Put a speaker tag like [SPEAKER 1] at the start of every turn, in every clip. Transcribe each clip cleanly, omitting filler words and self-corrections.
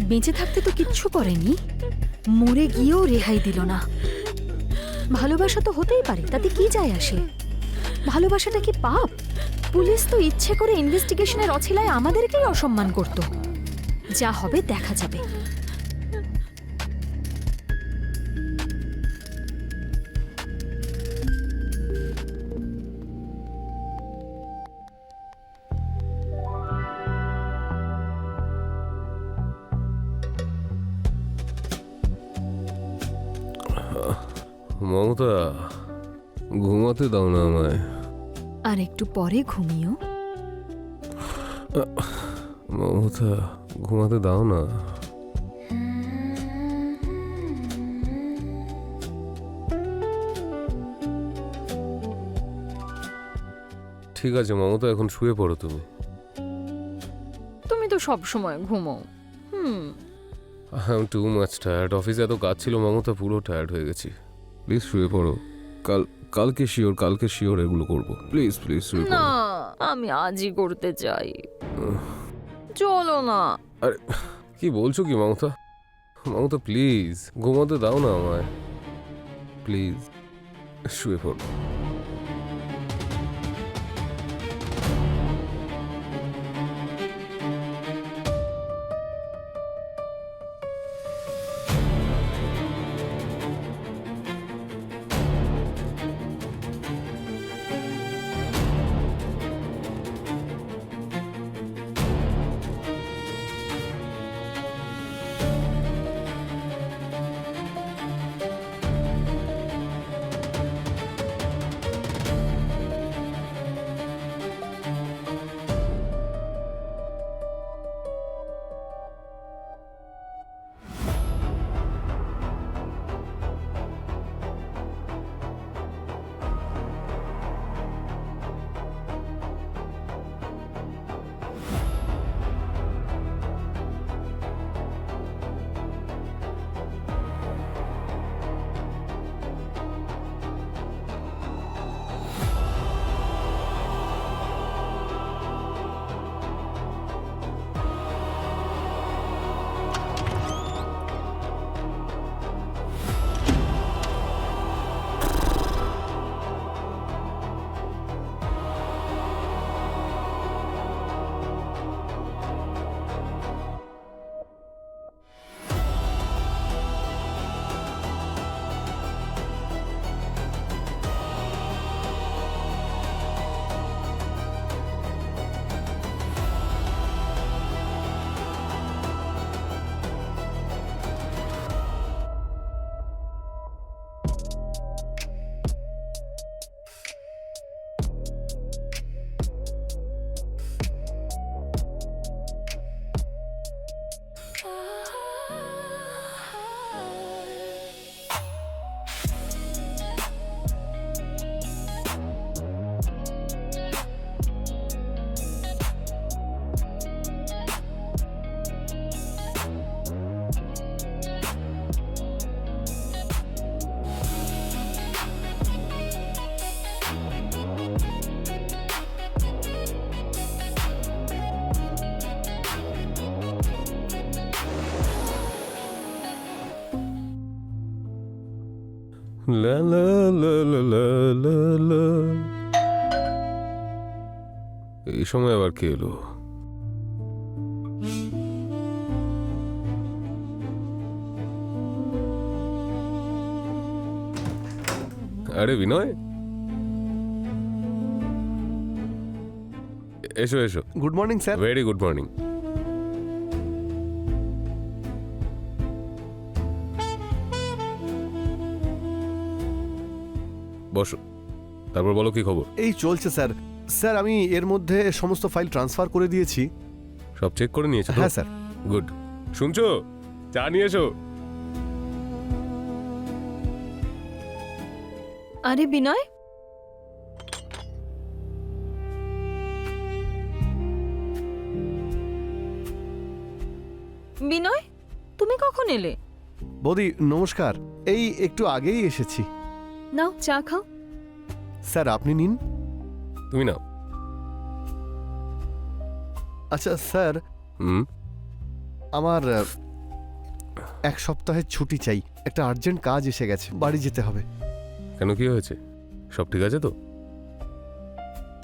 [SPEAKER 1] বেঁচে থাকতে তো কিচ্ছু করেনি, মরে গিয়েও রেহাই দিল না। ভালোবাসা তো হতেই পারে, তাতে কি যায় আসে? ভালোবাসাটা কি পাপ? পুলিশ তো ইচ্ছে করে ইনভেস্টিগেশনের অছিলায় আমাদেরকেই অসম্মান করত। যা হবে দেখা যাবে।
[SPEAKER 2] মমতা, ঘুমাতে দাও না আমায়।
[SPEAKER 1] আর একটু পরে ঘুমিও।
[SPEAKER 2] মমতা, ঘুমাতে দাও না। ঠিক আছে মমতা, এখন শুয়ে পড়ো তুমি।
[SPEAKER 1] তুমি তো সব সময় ঘুমো।
[SPEAKER 2] I am too much tired. অফিসে এত কাজ ছিল মমতা, পুরো টায়ার্ড হয়ে গেছি। প্লিজ শুয়ে পড়ো। কালকে শিওর এগুলো করবো। প্লিজ প্লিজ শুয়ে
[SPEAKER 1] না,
[SPEAKER 2] পড়ো।
[SPEAKER 1] আমি আজই করতে চাই। চলো না।
[SPEAKER 2] আরে কি বলছো কি মমতা? মমতা প্লিজ ঘুমাতে দাও না আমায়, প্লিজ শুয়ে পড়ো। লা লা লা লা লা লা লা। এই সময় আবার কে এলো? আরে বিনয়, এসো এসো।
[SPEAKER 3] Good morning sir.
[SPEAKER 2] Very good morning. বসো, তারপর বলো কি খবর।
[SPEAKER 3] এই চলছে স্যার। স্যার আমি এর মধ্যে সমস্ত ফাইল ট্রান্সফার করে দিয়েছি।
[SPEAKER 2] সব চেক করে নিয়েছো তো?
[SPEAKER 3] হ্যাঁ স্যার।
[SPEAKER 2] গুড। শুনছো, চা নিয়ে এসো।
[SPEAKER 1] আরে বিনয়, বিনয় তুমি কখন এলে?
[SPEAKER 3] বৌদি নমস্কার, এই একটু আগেই এসেছি।
[SPEAKER 1] নাও চা খাও।
[SPEAKER 3] স্যার আপনি নিন।
[SPEAKER 2] তুমি নাও।
[SPEAKER 3] আচ্ছা স্যার,
[SPEAKER 2] হুম।
[SPEAKER 3] আমার এক সপ্তাহের ছুটি চাই, একটা আর্জেন্ট কাজ এসে গেছে, বাড়ি যেতে হবে।
[SPEAKER 2] কেন, কি হয়েছে? সব ঠিক আছে তো?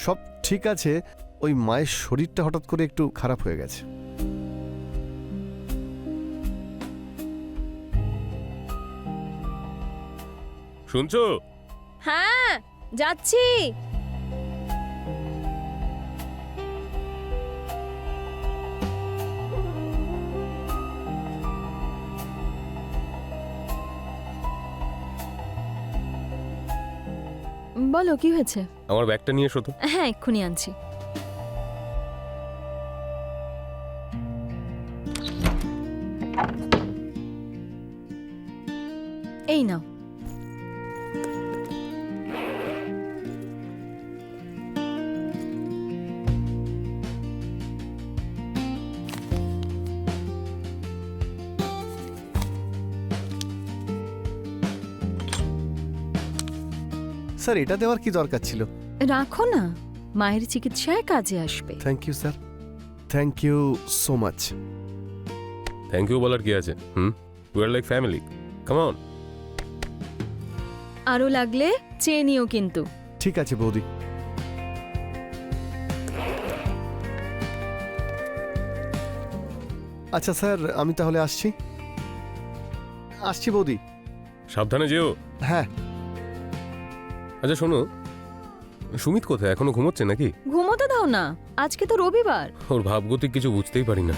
[SPEAKER 3] সব ঠিক আছে, ওই মায়ের শরীরটা হঠাৎ করে একটু খারাপ হয়ে গেছে।
[SPEAKER 2] শুনছো?
[SPEAKER 1] হ্যাঁ, যাচ্ছি। বলো, কি হয়েছে?
[SPEAKER 2] আমার ব্যাগটা নিয়ে এসো তো।
[SPEAKER 1] হ্যাঁ, এক্ষুনি আনছি। এই নাও।
[SPEAKER 3] স্যার, এটা দেওয়ার কি দরকার ছিল?
[SPEAKER 1] রাখো না, মায়ের চিকিৎসায় কাজে আসবে।
[SPEAKER 3] Thank you sir, thank you so much.
[SPEAKER 2] Thank you বলার কি আছে? We are like family, come on.
[SPEAKER 1] আরো লাগলে চেয়ে নিও কিন্তু।
[SPEAKER 3] ঠিক আছে বৌদি। আচ্ছা স্যার, আমি তাহলে আসছি। আসছি বৌদি।
[SPEAKER 2] সাবধানে যেও।
[SPEAKER 3] হ্যাঁ।
[SPEAKER 2] আচ্ছা শোনো, সুমিত কোথায়? এখনো ঘুমোচ্ছে নাকি?
[SPEAKER 1] ঘুমোতে দাও না, আজকে তো রবিবার।
[SPEAKER 2] ওর ভাবগতিক কিছু বুঝতেই পারি না।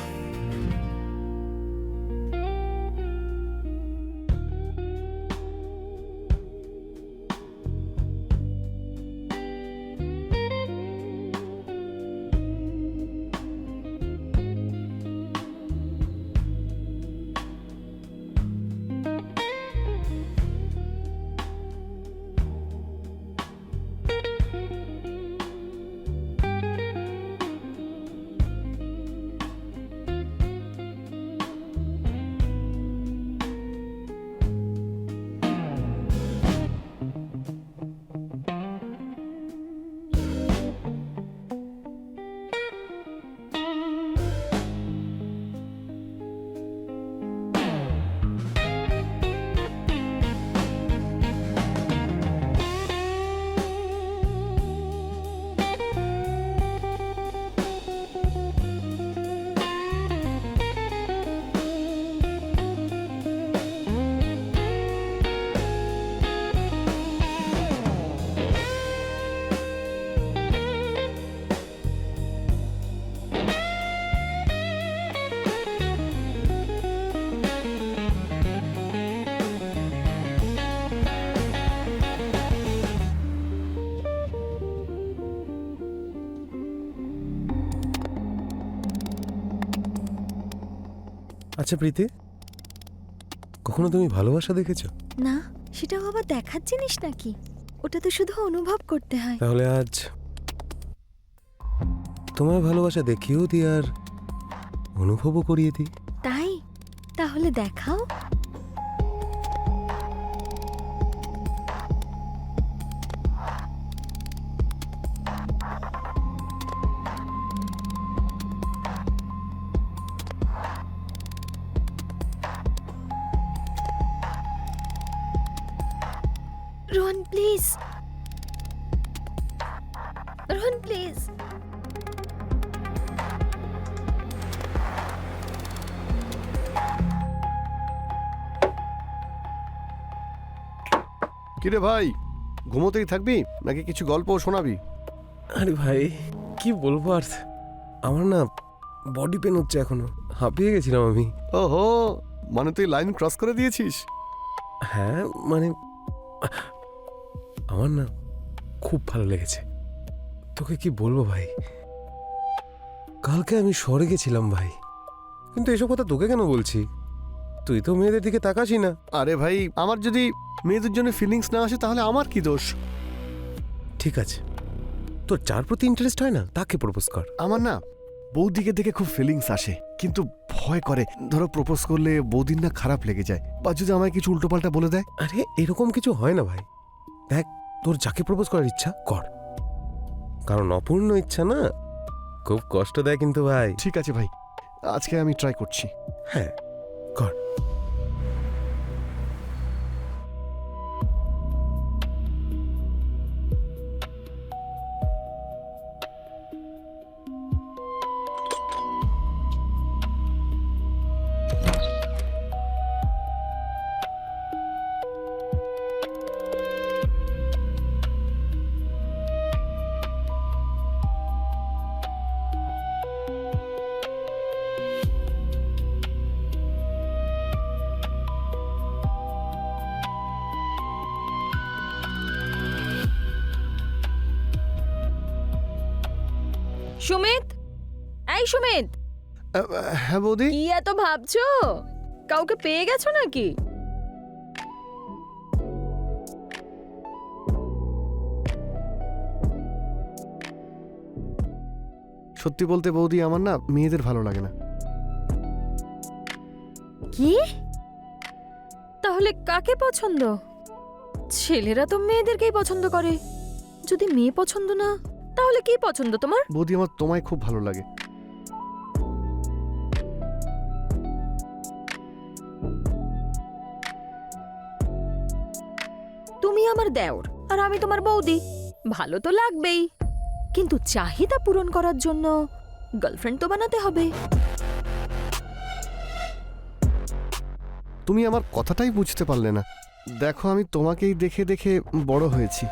[SPEAKER 2] আচ্ছা প্রীতি, কখনো তুমি ভালোবাসা দেখেছো?
[SPEAKER 1] না, সেটাও আবার দেখার জিনিস নাকি? ওটা তো শুধু অনুভব করতে হয়।
[SPEAKER 2] তাহলে আজ তোমার ভালোবাসা দেখিয়েও দিই আর অনুভবও করিয়ে দিই।
[SPEAKER 1] তাই? তাহলে দেখাও। Rohan please, Rohan please.
[SPEAKER 3] কিরে ভাই, ঘুমোতেই থাকবি নাকি কিছু গল্পও শোনাবি?
[SPEAKER 2] আরে ভাই, কি বলবো আর, আমার না বডি পেন হচ্ছে এখনো, হাঁপিয়ে গেছিলাম আমি।
[SPEAKER 3] ওহো, মানে তুই লাইন ক্রস করে দিয়েছিস?
[SPEAKER 2] হ্যাঁ মানে আমার না খুব ভালো লেগেছে। তোকে কি বলবো ভাই, কালকে আমি শহরে গেছিলাম ভাই, কিন্তু এসব কথা তোকে কেন বলছি? তুই তো মেয়েদের দিকে তাকাসি না।
[SPEAKER 3] আরে ভাই, আমার যদি মেয়েদের জন্য ফিলিংস না আসে তাহলে আমার কি দোষ?
[SPEAKER 2] ঠিক আছে, তোর যার প্রতি ইন্টারেস্ট হয় না তাকে প্রপোজ কর।
[SPEAKER 3] আমার না বৌদিকে দেখে খুব ফিলিংস আসে, কিন্তু ভয় করে, ধরো প্রপোজ করলে বৌদির না খারাপ লেগে যায়, বা যদি আমায় কিছু উল্টোপাল্টা বলে দেয়।
[SPEAKER 2] আরে এরকম কিছু হয় না ভাই, দেখ তোর যাকে প্রপোজ করার ইচ্ছা কর, কারণ অপূর্ণ ইচ্ছা না খুব কষ্ট দেয় কিন্তু ভাই।
[SPEAKER 3] ঠিক আছে ভাই, আজকে আমি ট্রাই করছি।
[SPEAKER 2] হ্যাঁ কর।
[SPEAKER 1] সুমিত, এই সুমিত,
[SPEAKER 3] হ্যাঁ বৌদি।
[SPEAKER 1] কি এত ভাবছো? কাউকে পেয়ে গেছো নাকি?
[SPEAKER 3] সত্যি বলতে বৌদি, আমার না মেয়েদের ভালো লাগে না।
[SPEAKER 1] কি? তাহলে কাকে পছন্দ? ছেলেরা তো মেয়েদেরকেই পছন্দ করে। যদি মেয়ে পছন্দ না, তাহলে কি পছন্দ তোমার?
[SPEAKER 3] বৌদি, আমার তোমায় খুব ভালো লাগে।
[SPEAKER 1] তুমি আমার দেওর আর আমি তোমার বৌদি, ভালো তো লাগবেই, কিন্তু চাহিদা পূরণ করার জন্য গার্লফ্রেন্ড তো বানাতে হবে।
[SPEAKER 3] তুমি আমার কথাটাই বুঝতে পারলে না। দেখো, আমি তোমাকেই দেখে দেখে বড় হয়েছি।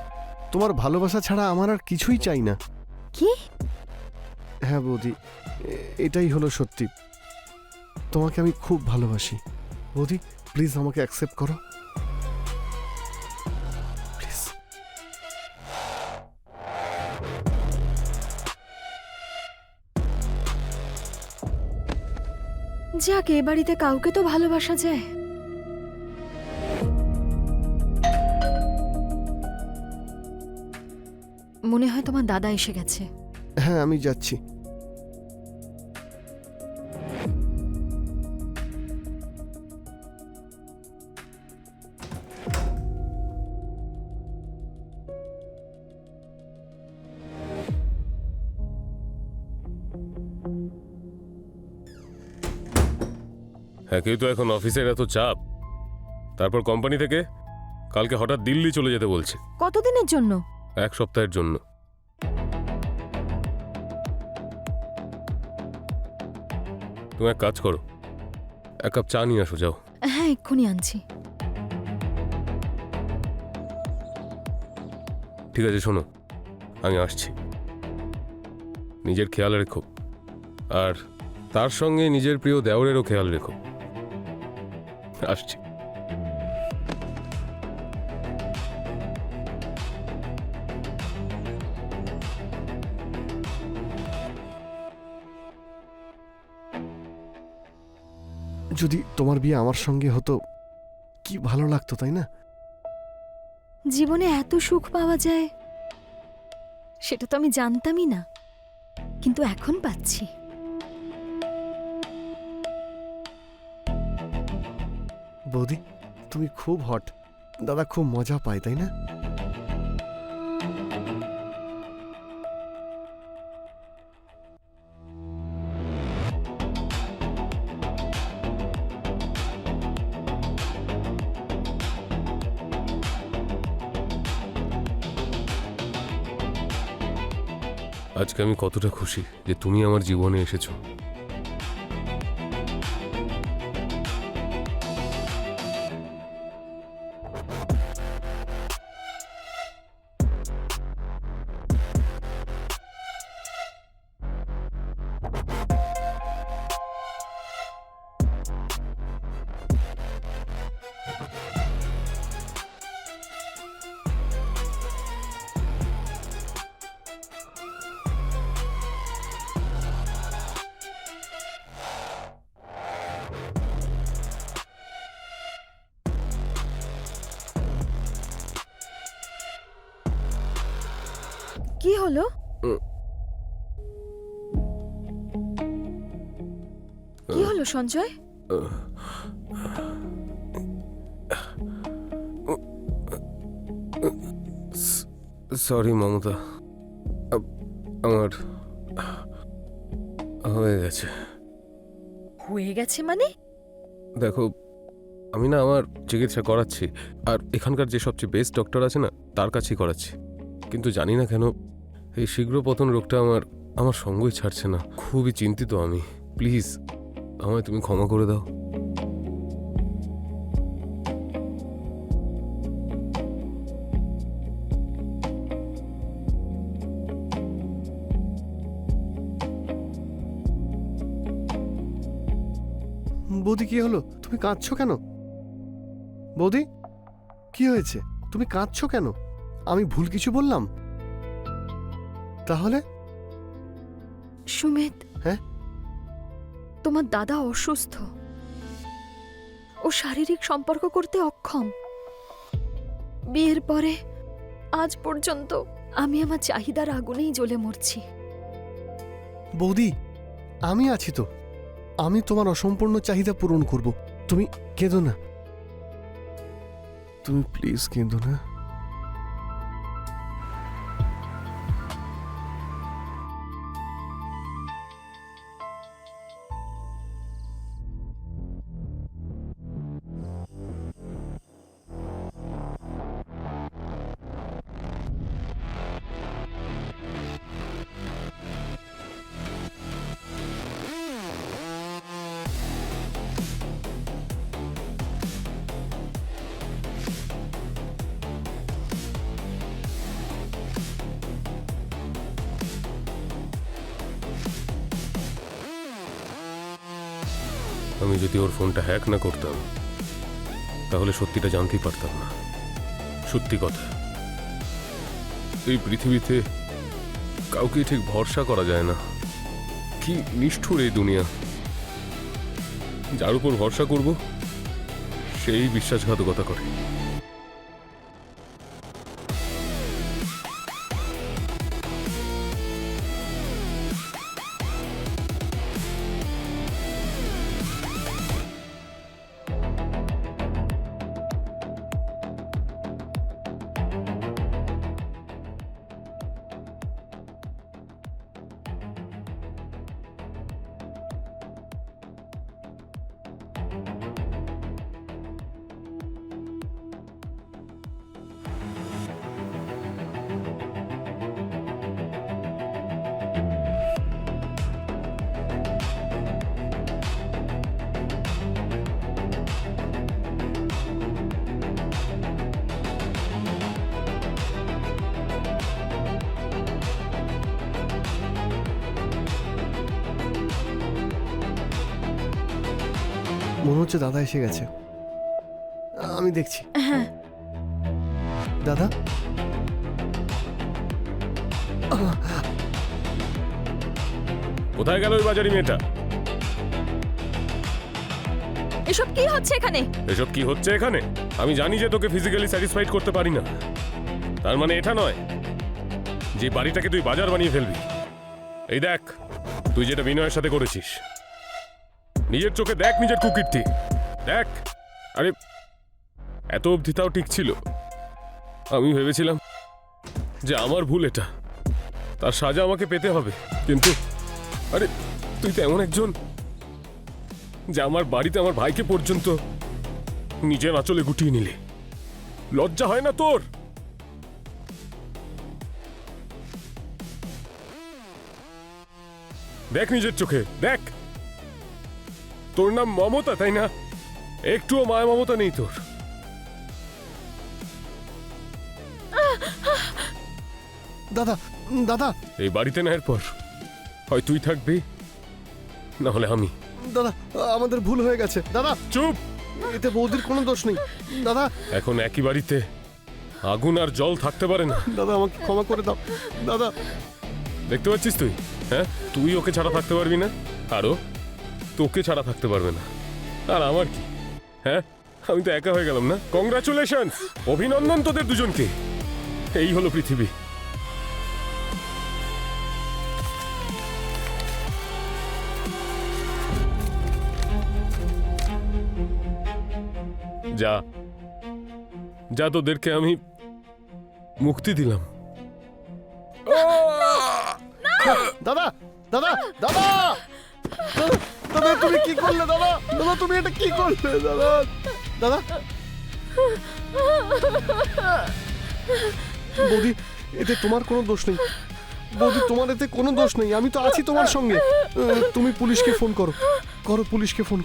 [SPEAKER 3] তোমার ভালোবাসা ছাড়া আমার আর কিছুই চাই না।
[SPEAKER 1] কি?
[SPEAKER 3] হ্যাঁ বৌদি, এটাই হলো সত্যি। তোমাকে আমি খুব ভালোবাসি। বৌদি, প্লিজ আমাকে অ্যাকসেপ্ট করো, প্লিজ।
[SPEAKER 1] যাক, এ বাড়িতে কাউকে তো ভালোবাসা যায়। মনে হয় তোমার দাদা এসে গেছে।
[SPEAKER 3] হ্যাঁ, আমি যাচ্ছি।
[SPEAKER 2] হ্যাঁ, কিন্তু এখন অফিসের এত চাপ, তারপর কোম্পানি থেকে কালকে হঠাৎ দিল্লি চলে যেতে বলছে
[SPEAKER 1] কতদিনের জন্য?
[SPEAKER 2] 1 সপ্তাহের জন্য। তুমি এক কাজ করো, 1 কাপ চা নিয়ে আসো, যাও।
[SPEAKER 1] হ্যাঁ, এক্ষুনি আনছি।
[SPEAKER 2] ঠিক আছে, শোনো, আমি আসছি। নিজের খেয়াল রেখো, আর তার সঙ্গে নিজের প্রিয় দেওরেরও খেয়াল রেখো। আসছি।
[SPEAKER 3] যদি তোমার বিয়ে আমার সঙ্গে হতো, কি ভালো লাগতো, তাই না?
[SPEAKER 1] জীবনে এত সুখ পাওয়া যায় সেটা তো আমি জানতামই না, কিন্তু এখন পাচ্ছি।
[SPEAKER 3] বৌদি, তুমি খুব হট। দাদা খুব মজা পায়, তাই না?
[SPEAKER 2] আজকে আমি কতটা খুশি যে তুমি আমার জীবনে এসেছো।
[SPEAKER 1] কি হলো? কি হলো সঞ্জয়?
[SPEAKER 2] সরি মমতা, আমার হয়ে গেছে।
[SPEAKER 1] হয়ে গেছে মানে?
[SPEAKER 2] দেখো, আমি না আমার চিকিৎসা করাচ্ছি, আর এখানকার যে সবচেয়ে বেস্ট ডক্টর আছে না, তার কাছেই করাচ্ছি, কিন্তু জানি না কেন এই শীঘ্র পতন রোগটা আমার আমার সঙ্গই ছাড়ছে না। খুবই চিন্তিত আমি। প্লিজ আমায় তুমি ক্ষমা করে দাও।
[SPEAKER 3] বৌদি, কি হলো? তুমি কাঁদছো কেন? বৌদি, কি হয়েছে? তুমি কাঁদছো কেন? আমি ভুল কিছু বললাম? তাহলে
[SPEAKER 1] সুমিত,
[SPEAKER 3] হ্যাঁ?
[SPEAKER 1] তোমার দাদা অসুস্থ। ও শারীরিক সম্পর্ক করতে অক্ষম। বিয়ের পরে আজ পর্যন্ত আমি আমার চাহিদার আগুনেই জ্বলে মরছি।
[SPEAKER 3] বৌদি, আমি আছি তো। আমি তোমার অসম্পূর্ণ চাহিদা পূরণ করব। তুমি কেঁদো না, তুমি প্লিজ কেঁদো না।
[SPEAKER 2] আমি যদি ওর ফোনটা হ্যাক না করতাম তাহলে সত্যিটা জানতেই পারতাম না। সত্যি কথা, এই পৃথিবীতে কাউকে ঠিক ভরসা করা যায় না। কি নিষ্ঠুর এই দুনিয়া। যার উপর ভরসা করব সেই বিশ্বাসঘাতকতা করে।
[SPEAKER 3] মনে হচ্ছে দাদা এসে গেছে। আমি দেখছি।
[SPEAKER 1] হ্যাঁ,
[SPEAKER 3] দাদা,
[SPEAKER 2] কোথায় গেল ওই বাজারি মেয়েটা?
[SPEAKER 1] এসব কি হচ্ছে এখানে?
[SPEAKER 2] এসব কি হচ্ছে এখানে? আমি জানি যে তোকে ফিজিক্যালি স্যাটিসফাইড করতে পারি না। তার মানে এটা নয় যে বাড়িটাকে তুই বাজার বানিয়ে ফেলবি। এই দেখ, তুই যেটা বিনয়ের সাথে করেছিস, নিজের চোখে দেখ নিজের কুকীর্তি দেখ। আরে এত অবধি তাও ঠিক ছিল। আমি ভেবেছিলাম যে আমার ভুল এটা, তার সাজা আমাকে পেতে হবে। কিন্তু আরে তুই তো এমন একজন যে আমার বাড়িতে আমার ভাইকে পর্যন্ত নিজের আঁচলে গুটিয়ে নিলে। লজ্জা হয় না তোর? দেখ নিজের চোখে দেখ। তোর নাম মমতা, তাই না? একটুও মায়া মমতা নেই তোর।
[SPEAKER 3] দাদা, দাদা,
[SPEAKER 2] এই বাড়িতে না এরপর হয় তুই থাকবি, না হলে আমি।
[SPEAKER 3] দাদা, আমাদের ভুল হয়ে গেছে। দাদা
[SPEAKER 2] চুপ!
[SPEAKER 3] এতে বৌদির কোনো দোষ নেই। দাদা,
[SPEAKER 2] এখন একই বাড়িতে আগুন আর জল থাকতে পারে না।
[SPEAKER 3] দাদা আমাকে ক্ষমা করে দাও। দাদা,
[SPEAKER 2] দেখতে পাচ্ছিস তুই? হ্যাঁ, তুই ওকে ছাড়া থাকতে পারবি না, আরও তোকে ছাড়া থাকতে পারবে না। আর আমার কি? হ্যাঁ, আমি তো একা হয়ে গেলাম না? কংগ্রাচুলেশনস, অভিনন্দন তোদের দুজনকে। এই হলো পৃথিবী। যা যা, তোদেরকে আমি মুক্তি দিলাম।
[SPEAKER 3] দাদা, দাদা, দাদা, দাদা, দাদা, তুমি কি করলে? দাদা, দাদা, তুমি এটা কি করলে? দাদা, দাদা, বৌদি, এতে তোমার কোনো দোষ নেই। বৌদি, তোমার এতে কোনো দোষ নেই। আমি তো আছি তোমার সঙ্গে। তুমি পুলিশকে ফোন করো, করো পুলিশকে ফোন।